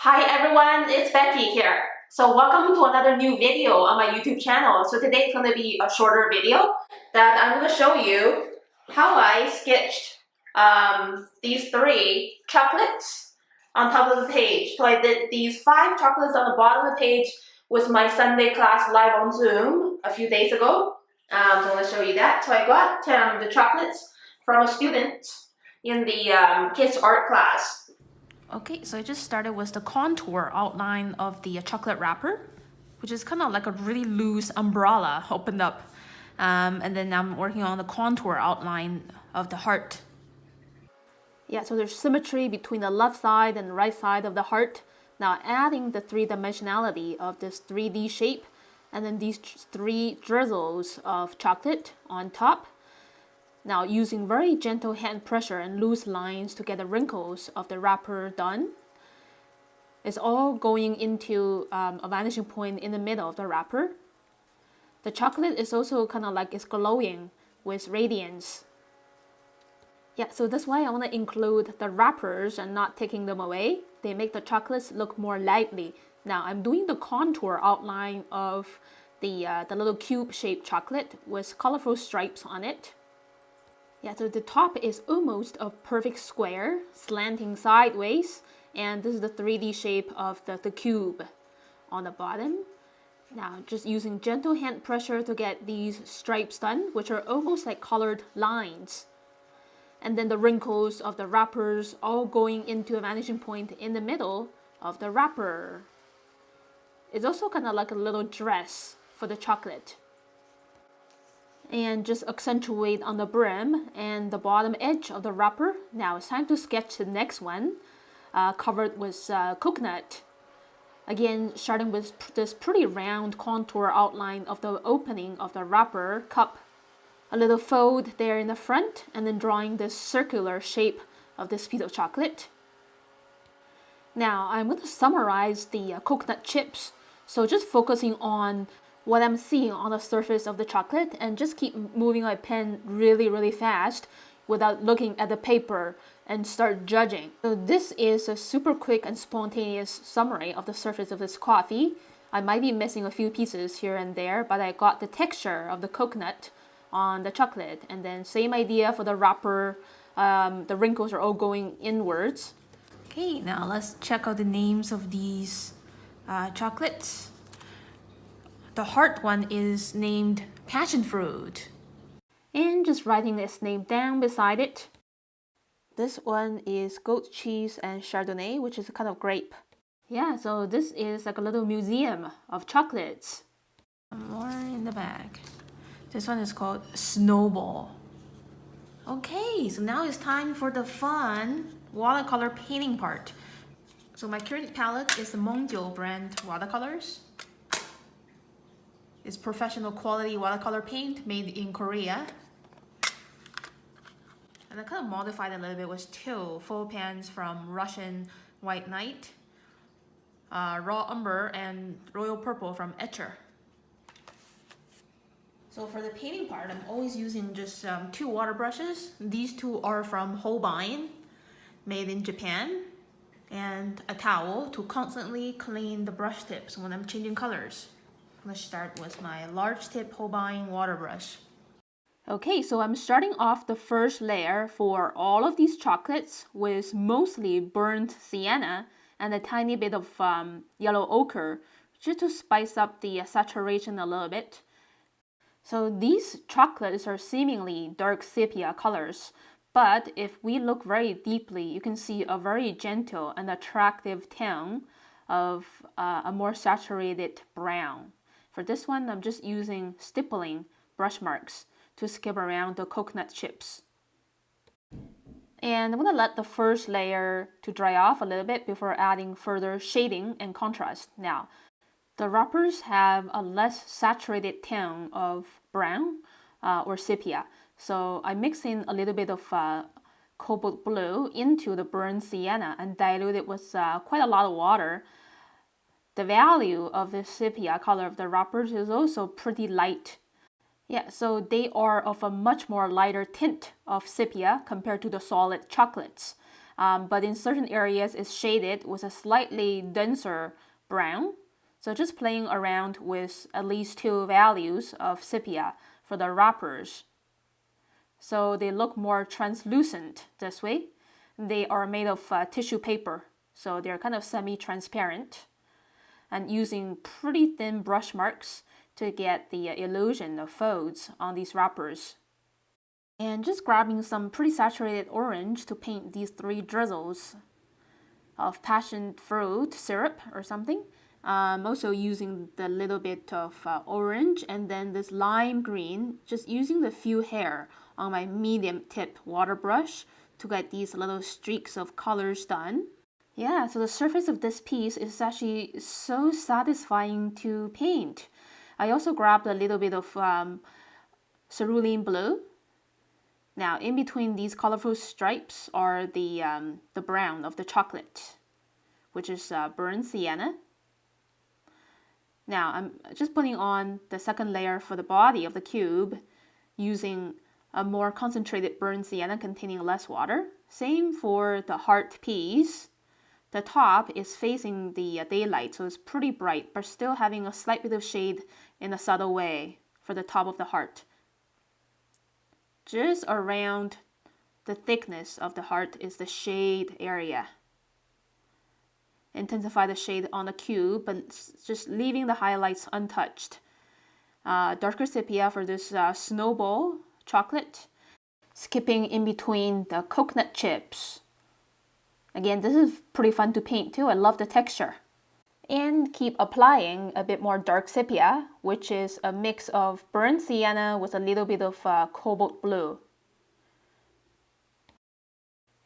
Hi everyone, it's Becky here. So welcome to another new video on my YouTube channel. So today it's going to be a shorter video that I'm going to show you how I sketched these 3 chocolates on top of the page. So I did these 5 chocolates on the bottom of the page with my Sunday class live on Zoom a few days ago. So I'm going to show you that. So I got the chocolates from a student in the kids art class. Okay, so I just started with the contour outline of the chocolate wrapper, which is kind of like a really loose umbrella opened up. And then I'm working on the contour outline of the heart. Yeah, so there's symmetry between the left side and the right side of the heart. Now adding the 3-dimensionality of this 3D shape, and then these 3 drizzles of chocolate on top. Now using very gentle hand pressure and loose lines to get the wrinkles of the wrapper done. It's all going into a vanishing point in the middle of the wrapper. The chocolate is also kind of like it's glowing with radiance. Yeah, so that's why I want to include the wrappers and not taking them away. They make the chocolates look more lively. Now I'm doing the contour outline of the little cube-shaped chocolate with colorful stripes on it. Yeah, so the top is almost a perfect square, slanting sideways, and this is the 3D shape of the cube on the bottom. Now, just using gentle hand pressure to get these stripes done, which are almost like colored lines. And then the wrinkles of the wrappers all going into a vanishing point in the middle of the wrapper. It's also kind of like a little dress for the chocolate. And just accentuate on the brim and the bottom edge of the wrapper. Now it's time to sketch the next one, covered with coconut. Again, starting with this pretty round contour outline of the opening of the wrapper cup. A little fold there in the front, and then drawing this circular shape of this piece of chocolate. Now I'm going to summarize the coconut chips. So just focusing on what I'm seeing on the surface of the chocolate and just keep moving my pen really fast without looking at the paper and start judging. So this is a super quick and spontaneous summary of the surface of this coffee. I might be missing a few pieces here and there, but I got the texture of the coconut on the chocolate, and then same idea for the wrapper. The wrinkles are all going inwards. Okay, now let's check out the names of these chocolates. The heart one is named passion fruit. And just writing its name down beside it. This one is goat cheese and Chardonnay, which is a kind of grape. Yeah, so this is like a little museum of chocolates. More in the back. This one is called Snowball. Okay, so now it's time for the fun watercolor painting part. So my current palette is the Mungyo brand Watercolors. It's professional quality watercolor paint made in Korea. And I kind of modified it a little bit with 2 full pans from Russian White Knight, Raw Umber, and Royal Purple from Etchr. So for the painting part, I'm always using just 2 water brushes. These 2 are from Holbein, made in Japan, and a towel to constantly clean the brush tips when I'm changing colors. Let's start with my large tip Holbein Water Brush. Okay, so I'm starting off the first layer for all of these chocolates with mostly burnt sienna and a tiny bit of yellow ochre, just to spice up the saturation a little bit. So these chocolates are seemingly dark sepia colors, but if we look very deeply, you can see a very gentle and attractive tone of a more saturated brown. For this one, I'm just using stippling brush marks to skip around the coconut chips. And I'm going to let the first layer to dry off a little bit before adding further shading and contrast. Now, the wrappers have a less saturated tone of brown or sepia. So I mix in a little bit of cobalt blue into the burnt sienna and dilute it with quite a lot of water. The value of the sepia color of the wrappers is also pretty light. Yeah, so they are of a much more lighter tint of sepia compared to the solid chocolates. but in certain areas it's shaded with a slightly denser brown. So just playing around with at least 2 values of sepia for the wrappers. So they look more translucent this way. They are made of tissue paper, so they're kind of semi-transparent. And using pretty thin brush marks to get the illusion of folds on these wrappers. And just grabbing some pretty saturated orange to paint these 3 drizzles of passion fruit syrup or something. Also using the little bit of orange and then this lime green, just using the few hair on my medium tip water brush to get these little streaks of colors done. Yeah, so the surface of this piece is actually so satisfying to paint. I also grabbed a little bit of cerulean blue. Now, in between these colorful stripes are the brown of the chocolate, which is burnt sienna. Now, I'm just putting on the second layer for the body of the cube using a more concentrated burnt sienna containing less water. Same for the heart piece. The top is facing the daylight, so it's pretty bright, but still having a slight bit of shade in a subtle way for the top of the heart. Just around the thickness of the heart is the shade area. Intensify the shade on the cube, but just leaving the highlights untouched. Darker sepia for this snowball chocolate. Skipping in between the coconut chips. Again, this is pretty fun to paint too. I love the texture. And keep applying a bit more dark sepia, which is a mix of burnt sienna with a little bit of cobalt blue.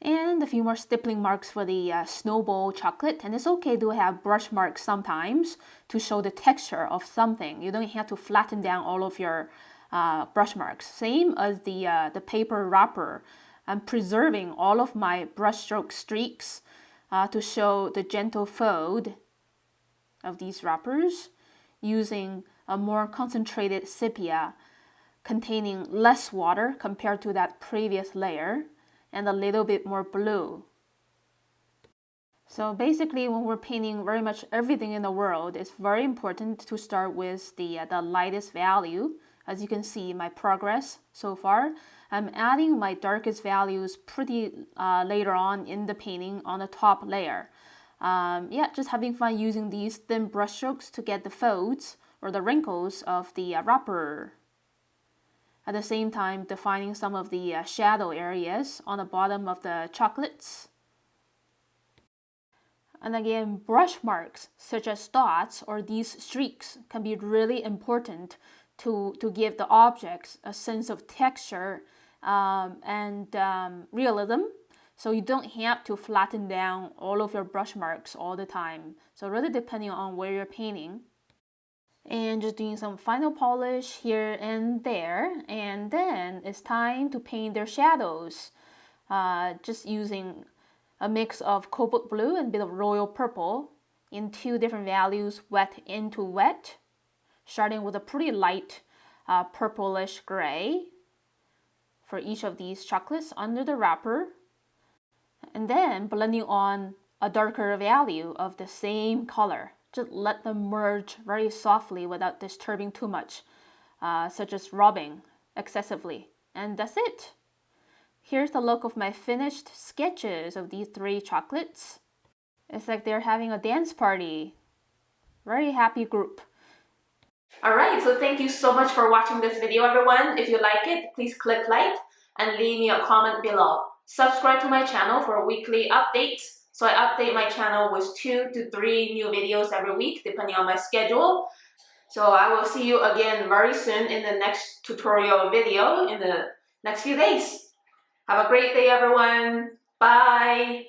And a few more stippling marks for the snowball chocolate. And it's okay to have brush marks sometimes to show the texture of something. You don't have to flatten down all of your brush marks. Same as the paper wrapper. I'm preserving all of my brushstroke streaks to show the gentle fold of these wrappers using a more concentrated sepia containing less water compared to that previous layer and a little bit more blue. So basically when we're painting very much everything in the world, it's very important to start with the lightest value. As you can see my progress so far, I'm adding my darkest values pretty later on in the painting on the top layer. Yeah, just having fun using these thin brush strokes to get the folds or the wrinkles of the wrapper. At the same time, defining some of the shadow areas on the bottom of the chocolates. And again, brush marks such as dots or these streaks can be really important to give the objects a sense of texture and realism. So you don't have to flatten down all of your brush marks all the time. So really depending on where you're painting. And just doing some final polish here and there. And then it's time to paint their shadows. Just using a mix of cobalt blue and a bit of royal purple in 2 different values, wet into wet. Starting with a pretty light purplish gray for each of these chocolates under the wrapper. And then blending on a darker value of the same color. Just let them merge very softly without disturbing too much, such as rubbing excessively. And that's it. Here's the look of my finished sketches of these 3 chocolates. It's like they're having a dance party. Very happy group. Alright, so thank you so much for watching this video, everyone. If you like it, please click like and leave me a comment below. Subscribe to my channel for weekly updates. So I update my channel with 2 to 3 new videos every week, depending on my schedule. So I will see you again very soon in the next tutorial video in the next few days. Have a great day, everyone. Bye.